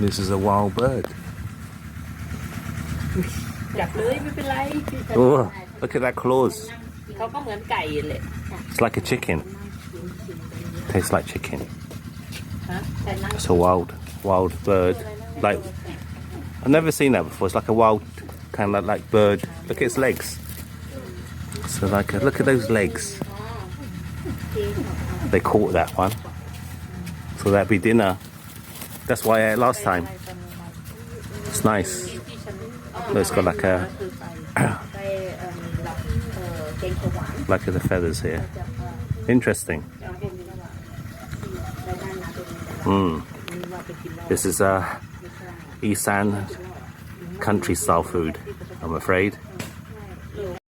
This is a wild bird. จับเลยไม่เป็นไร Oh, look at that claws. เขาก็เหมือนไก่เลย It's like a chicken. Tastes like chicken. ฮะ It's a wild bird. Like, I've never seen that before. It's like a wild kind of like bird. Look at its legs. So like, look at those legs. They caught that one. So that'd be dinner. That's why I ate last time. It's nice. It's got like a like the feathers here. Interesting. This is Isan country style food, I'm afraid.